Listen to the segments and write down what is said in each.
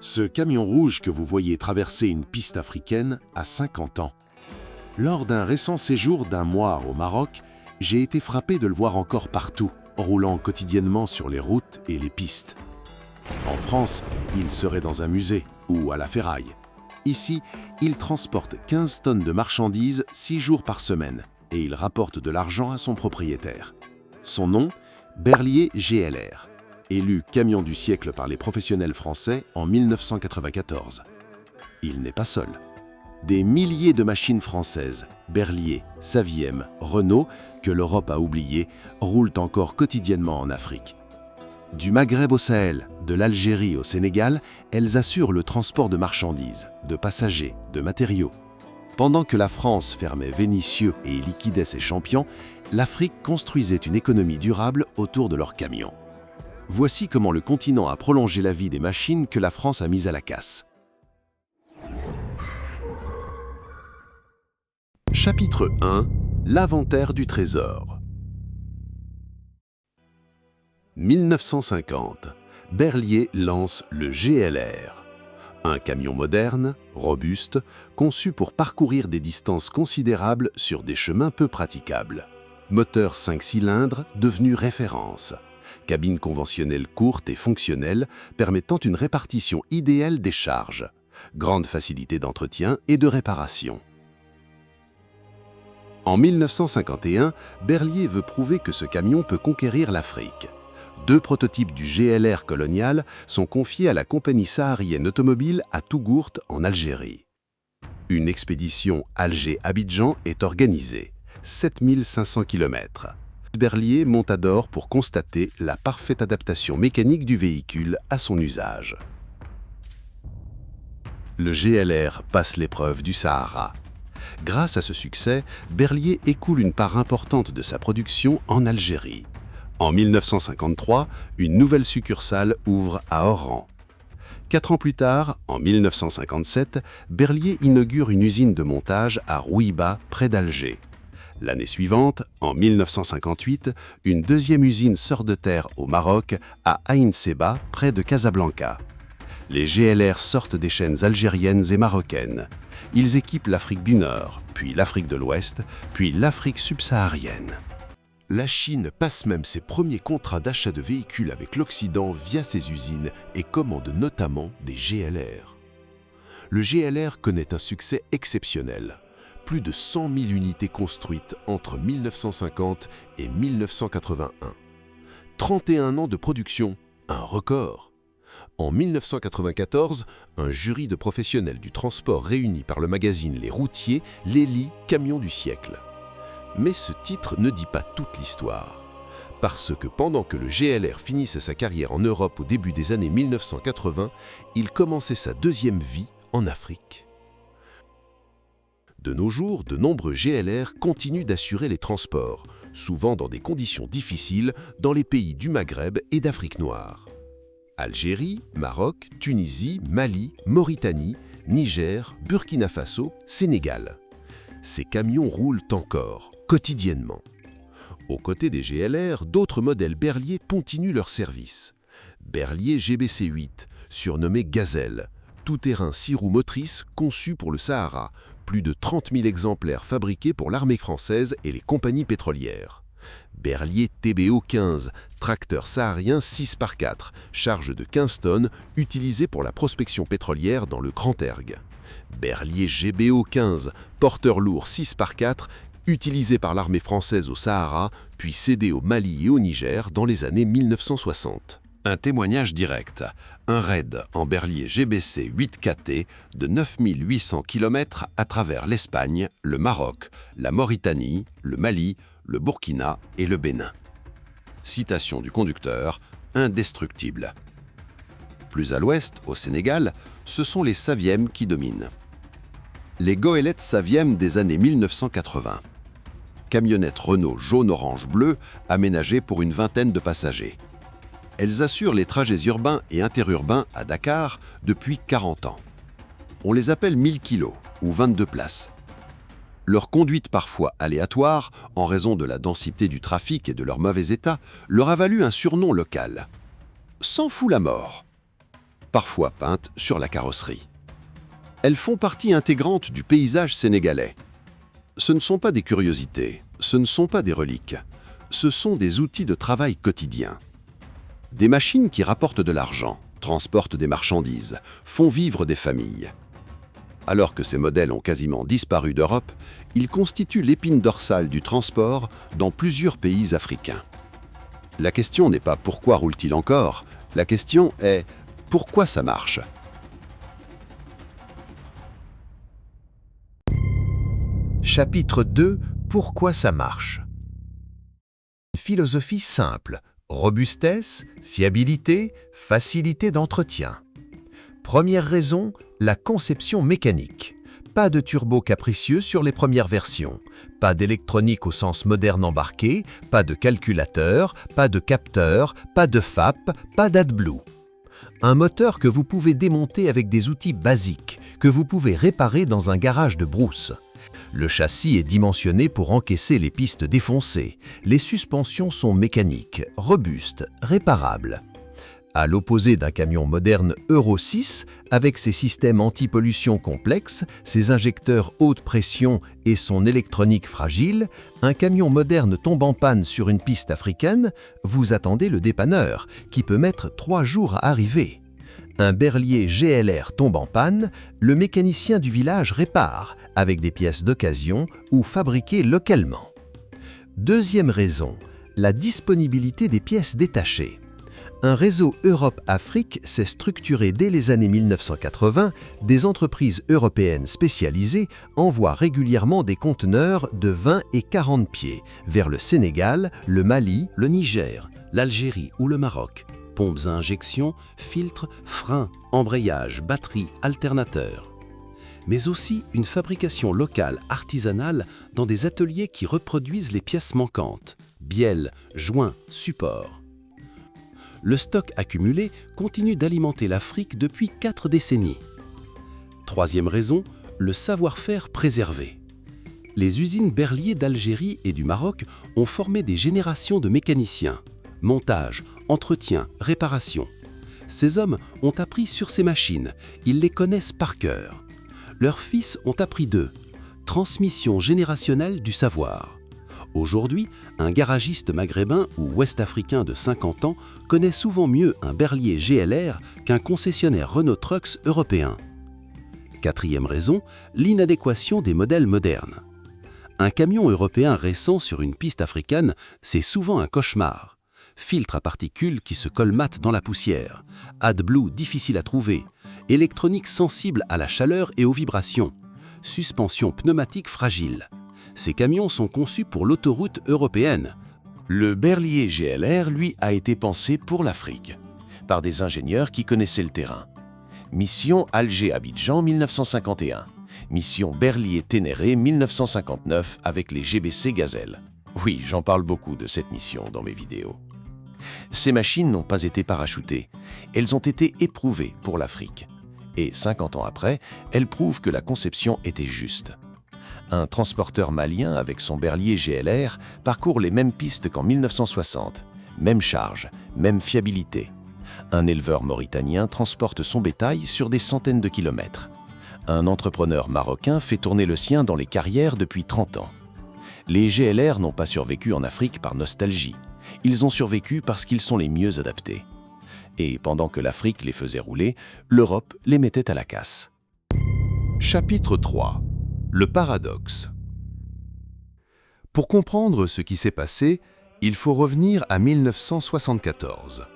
Ce camion rouge que vous voyez traverser une piste africaine a 50 ans. Lors d'un récent séjour d'un mois au Maroc, j'ai été frappé de le voir encore partout, roulant quotidiennement sur les routes et les pistes. En France, il serait dans un musée ou à la ferraille. Ici, il transporte 15 tonnes de marchandises 6 jours par semaine et il rapporte de l'argent à son propriétaire. Son nom, Berliet GLR, élu camion du siècle par les professionnels français en 1994. Il n'est pas seul. Des milliers de machines françaises, Berliet, Saviem, Renault, que l'Europe a oubliées, roulent encore quotidiennement en Afrique. Du Maghreb au Sahel, de l'Algérie au Sénégal, elles assurent le transport de marchandises, de passagers, de matériaux. Pendant que la France fermait Vénissieux et liquidait ses champions, l'Afrique construisait une économie durable autour de leurs camions. Voici comment le continent a prolongé la vie des machines que la France a mises à la casse. Chapitre 1. L'inventaire du trésor. 1950. Berliet lance le GLR. Un camion moderne, robuste, conçu pour parcourir des distances considérables sur des chemins peu praticables. Moteur 5 cylindres devenu référence. Cabine conventionnelle courte et fonctionnelle permettant une répartition idéale des charges. Grande facilité d'entretien et de réparation. En 1951, Berliet veut prouver que ce camion peut conquérir l'Afrique. 2 prototypes du GLR colonial sont confiés à la compagnie saharienne automobile à Tougourt en Algérie. Une expédition Alger-Abidjan est organisée, 7500 km. Berliet monte à Dor pour constater la parfaite adaptation mécanique du véhicule à son usage. Le GLR passe l'épreuve du Sahara. Grâce à ce succès, Berliet écoule une part importante de sa production en Algérie. En 1953, une nouvelle succursale ouvre à Oran. 4 ans plus tard, en 1957, Berliet inaugure une usine de montage à Rouiba, près d'Alger. L'année suivante, en 1958, une deuxième usine sort de terre au Maroc, à Ain Seba, près de Casablanca. Les GLR sortent des chaînes algériennes et marocaines. Ils équipent l'Afrique du Nord, puis l'Afrique de l'Ouest, puis l'Afrique subsaharienne. La Chine passe même ses premiers contrats d'achat de véhicules avec l'Occident via ses usines et commande notamment des GLR. Le GLR connaît un succès exceptionnel. Plus de 100 000 unités construites entre 1950 et 1981. 31 ans de production, un record. En 1994, un jury de professionnels du transport réuni par le magazine Les Routiers l'élit camion du siècle. Mais ce titre ne dit pas toute l'histoire. Parce que pendant que le GLR finissait sa carrière en Europe au début des années 1980, il commençait sa deuxième vie en Afrique. De nos jours, de nombreux GLR continuent d'assurer les transports, souvent dans des conditions difficiles, dans les pays du Maghreb et d'Afrique noire. Algérie, Maroc, Tunisie, Mali, Mauritanie, Niger, Burkina Faso, Sénégal. Ces camions roulent encore, quotidiennement. Aux côtés des GLR, d'autres modèles Berliet continuent leur service. Berliet GBC8, surnommé Gazelle, tout-terrain 6 roues motrices conçu pour le Sahara, plus de 30 000 exemplaires fabriqués pour l'armée française et les compagnies pétrolières. Berliet TBO 15, tracteur saharien 6x4, charge de 15 tonnes, utilisé pour la prospection pétrolière dans le Grand Erg. Berliet GBO 15, porteur lourd 6x4, utilisé par l'armée française au Sahara, puis cédé au Mali et au Niger dans les années 1960. Un témoignage direct. Un raid en Berliet GBC 8KT de 9800 km à travers l'Espagne, le Maroc, la Mauritanie, le Mali, le Burkina et le Bénin. Citation du conducteur, indestructible. Plus à l'ouest, au Sénégal, ce sont les Saviem qui dominent. Les goélettes Saviem des années 1980. Camionnettes Renault jaune-orange-bleu aménagées pour une vingtaine de passagers. Elles assurent les trajets urbains et interurbains à Dakar depuis 40 ans. On les appelle 1000 kg ou 22 places. Leur conduite parfois aléatoire, en raison de la densité du trafic et de leur mauvais état, leur a valu un surnom local. S'en fout la mort. parfois peintes sur la carrosserie. Elles font partie intégrante du paysage sénégalais. Ce ne sont pas des curiosités, ce ne sont pas des reliques, ce sont des outils de travail quotidien. Des machines qui rapportent de l'argent, transportent des marchandises, font vivre des familles. Alors que ces modèles ont quasiment disparu d'Europe, ils constituent l'épine dorsale du transport dans plusieurs pays africains. La question n'est pas pourquoi roule-t-il encore, la question est pourquoi ça marche. Chapitre 2 – Pourquoi ça marche? Une philosophie simple, robustesse, fiabilité, facilité d'entretien. Première raison, la conception mécanique. Pas de turbo capricieux sur les premières versions, pas d'électronique au sens moderne embarqué, pas de calculateur, pas de capteur, pas de FAP, pas d'AdBlue. Un moteur que vous pouvez démonter avec des outils basiques, que vous pouvez réparer dans un garage de brousse. Le châssis est dimensionné pour encaisser les pistes défoncées. Les suspensions sont mécaniques, robustes, réparables. À l'opposé d'un camion moderne Euro 6, avec ses systèmes anti-pollution complexes, ses injecteurs haute pression et son électronique fragile, un camion moderne tombe en panne sur une piste africaine, vous attendez le dépanneur, qui peut mettre 3 jours à arriver. Un berlier GLR tombe en panne, le mécanicien du village répare, avec des pièces d'occasion ou fabriquées localement. Deuxième raison, la disponibilité des pièces détachées. Un réseau Europe-Afrique s'est structuré dès les années 1980. Des entreprises européennes spécialisées envoient régulièrement des conteneurs de 20 et 40 pieds vers le Sénégal, le Mali, Le Niger, l'Algérie ou le Maroc. Pompes à injection, filtres, freins, embrayage, batterie, alternateurs. Mais aussi une fabrication locale artisanale dans des ateliers qui reproduisent les pièces manquantes, bielles, joints, supports. Le stock accumulé continue d'alimenter l'Afrique depuis 4 décennies. Troisième raison, le savoir-faire préservé. Les usines Berlier d'Algérie et du Maroc ont formé des générations de mécaniciens. Montage, entretien, réparation. Ces hommes ont appris sur ces machines, ils les connaissent par cœur. Leurs fils ont appris d'eux. Transmission générationnelle du savoir. Aujourd'hui, un garagiste maghrébin ou ouest-africain de 50 ans connaît souvent mieux un Berlier GLR qu'un concessionnaire Renault Trucks européen. Quatrième raison, l'inadéquation des modèles modernes. Un camion européen récent sur une piste africaine, c'est souvent un cauchemar. Filtre à particules qui se colmatent dans la poussière, AdBlue difficile à trouver, électronique sensible à la chaleur et aux vibrations, suspension pneumatique fragile. Ces camions sont conçus pour l'autoroute européenne. Le Berlier GLR, lui, a été pensé pour l'Afrique, par des ingénieurs qui connaissaient le terrain. Mission Alger-Abidjan 1951. Mission Berlier-Ténéré 1959 avec les GBC Gazelle. Oui, j'en parle beaucoup de cette mission dans mes vidéos. Ces machines n'ont pas été parachutées. Elles ont été éprouvées pour l'Afrique. Et 50 ans après, elles prouvent que la conception était juste. Un transporteur malien avec son Berlier GLR parcourt les mêmes pistes qu'en 1960. Même charge, même fiabilité. Un éleveur mauritanien transporte son bétail sur des centaines de kilomètres. Un entrepreneur marocain fait tourner le sien dans les carrières depuis 30 ans. Les GLR n'ont pas survécu en Afrique par nostalgie. Ils ont survécu parce qu'ils sont les mieux adaptés. Et pendant que l'Afrique les faisait rouler, l'Europe les mettait à la casse. Chapitre 3. Le paradoxe. Pour comprendre ce qui s'est passé, il faut revenir à 1974.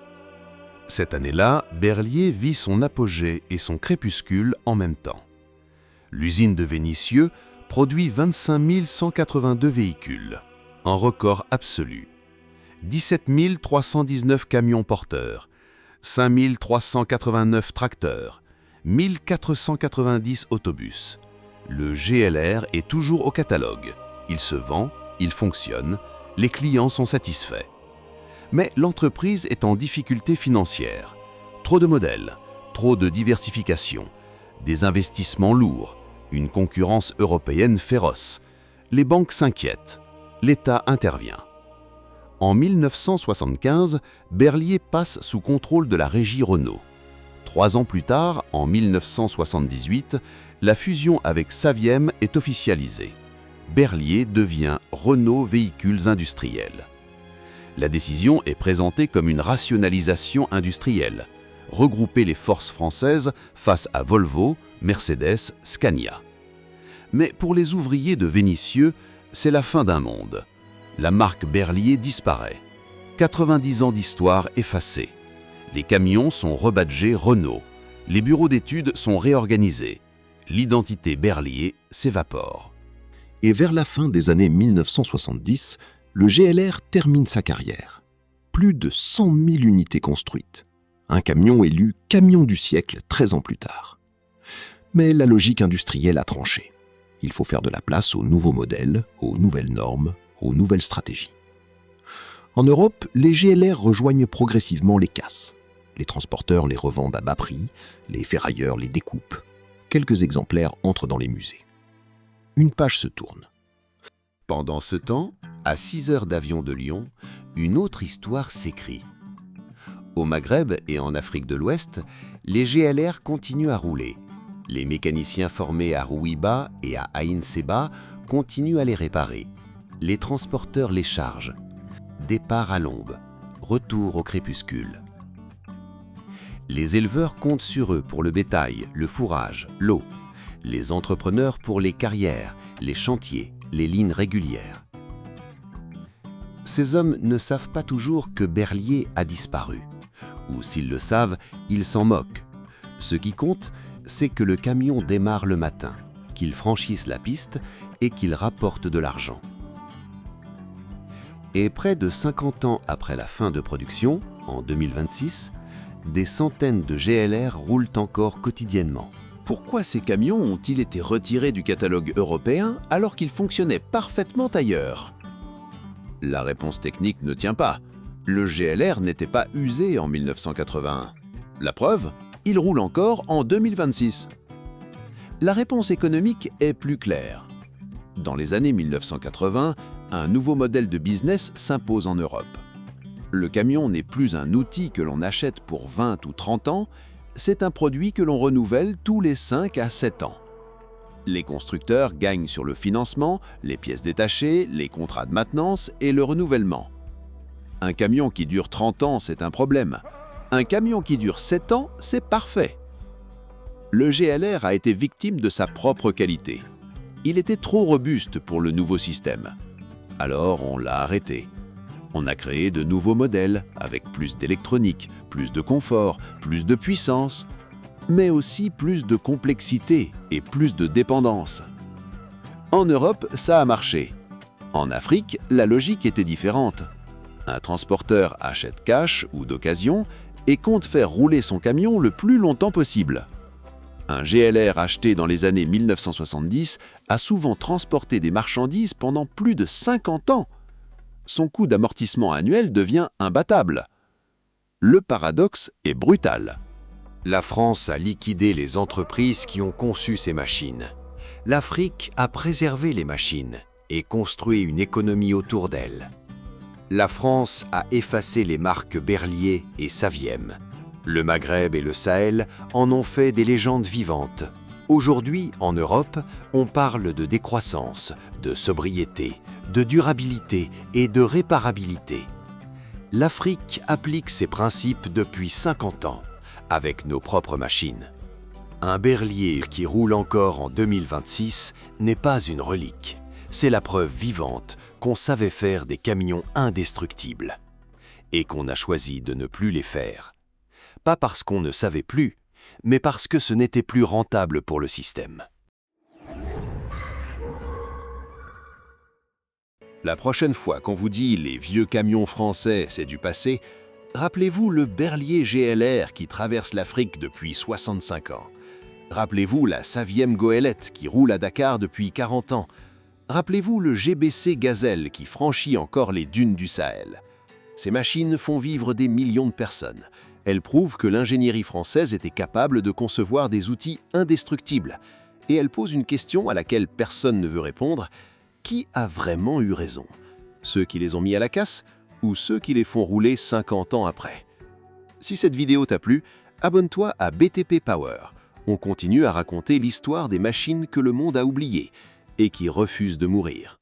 Cette année-là, Berlier vit son apogée et son crépuscule en même temps. L'usine de Vénissieux produit 25 182 véhicules, un record absolu. 17 319 camions porteurs, 5 389 tracteurs, 1 490 autobus. Le GLR est toujours au catalogue. Il se vend, il fonctionne, les clients sont satisfaits. Mais l'entreprise est en difficulté financière. Trop de modèles, trop de diversification, des investissements lourds, une concurrence européenne féroce. Les banques s'inquiètent. L'État intervient. En 1975, Berlier passe sous contrôle de la régie Renault. 3 ans plus tard, en 1978, la fusion avec Saviem est officialisée. Berliet devient Renault Véhicules Industriels. La décision est présentée comme une rationalisation industrielle, regrouper les forces françaises face à Volvo, Mercedes, Scania. Mais pour les ouvriers de Vénissieux, c'est la fin d'un monde. La marque Berliet disparaît. 90 ans d'histoire effacés. Les camions sont rebadgés Renault. Les bureaux d'études sont réorganisés. L'identité Berliet s'évapore. Et vers la fin des années 1970, le GLR termine sa carrière. Plus de 100 000 unités construites. Un camion élu camion du siècle 13 ans plus tard. Mais la logique industrielle a tranché. Il faut faire de la place aux nouveaux modèles, aux nouvelles normes, aux nouvelles stratégies. En Europe, les GLR rejoignent progressivement les CAS. Les transporteurs les revendent à bas prix, les ferrailleurs les découpent. Quelques exemplaires entrent dans les musées. Une page se tourne. Pendant ce temps, à 6 heures d'avion de Lyon, une autre histoire s'écrit. Au Maghreb et en Afrique de l'Ouest, les GLR continuent à rouler. Les mécaniciens formés à Rouiba et à Aïn Seba continuent à les réparer. Les transporteurs les chargent. Départ à l'ombre, retour au crépuscule. Les éleveurs comptent sur eux pour le bétail, le fourrage, l'eau. Les entrepreneurs pour les carrières, les chantiers, les lignes régulières. Ces hommes ne savent pas toujours que Berliet a disparu. Ou s'ils le savent, ils s'en moquent. Ce qui compte, c'est que le camion démarre le matin, qu'il franchisse la piste et qu'il rapporte de l'argent. Et près de 50 ans après la fin de production, en 2026, des centaines de GLR roulent encore quotidiennement. Pourquoi ces camions ont-ils été retirés du catalogue européen alors qu'ils fonctionnaient parfaitement ailleurs? La réponse technique ne tient pas. Le GLR n'était pas usé en 1981. La preuve, il roule encore en 2026. La réponse économique est plus claire. Dans les années 1980, un nouveau modèle de business s'impose en Europe. Le camion n'est plus un outil que l'on achète pour 20 ou 30 ans, c'est un produit que l'on renouvelle tous les 5 à 7 ans. Les constructeurs gagnent sur le financement, les pièces détachées, les contrats de maintenance et le renouvellement. Un camion qui dure 30 ans, c'est un problème. Un camion qui dure 7 ans, c'est parfait. Le GLR a été victime de sa propre qualité. Il était trop robuste pour le nouveau système. Alors on l'a arrêté. On a créé de nouveaux modèles avec plus d'électronique, plus de confort, plus de puissance, mais aussi plus de complexité et plus de dépendance. En Europe, ça a marché. En Afrique, la logique était différente. Un transporteur achète cash ou d'occasion et compte faire rouler son camion le plus longtemps possible. Un GLR acheté dans les années 1970 a souvent transporté des marchandises pendant plus de 50 ans. Son coût d'amortissement annuel devient imbattable. Le paradoxe est brutal. La France a liquidé les entreprises qui ont conçu ces machines. L'Afrique a préservé les machines et construit une économie autour d'elles. La France a effacé les marques Berliet et Saviem. Le Maghreb et le Sahel en ont fait des légendes vivantes. Aujourd'hui, en Europe, on parle de décroissance, de sobriété, de durabilité et de réparabilité. L'Afrique applique ces principes depuis 50 ans, avec nos propres machines. Un Berliet qui roule encore en 2026 n'est pas une relique. C'est la preuve vivante qu'on savait faire des camions indestructibles et qu'on a choisi de ne plus les faire. Pas parce qu'on ne savait plus, mais parce que ce n'était plus rentable pour le système. La prochaine fois qu'on vous dit « les vieux camions français, c'est du passé », rappelez-vous le Berliet GLR qui traverse l'Afrique depuis 65 ans. Rappelez-vous la Saviem Goélette qui roule à Dakar depuis 40 ans. Rappelez-vous le GBC Gazelle qui franchit encore les dunes du Sahel. Ces machines font vivre des millions de personnes. Elles prouvent que l'ingénierie française était capable de concevoir des outils indestructibles. Et elles posent une question à laquelle personne ne veut répondre. Qui a vraiment eu raison? Ceux qui les ont mis à la casse ou ceux qui les font rouler 50 ans après? Si cette vidéo t'a plu, Abonne-toi à BTP Power. On continue à raconter l'histoire des machines que le monde a oubliées et qui refusent de mourir.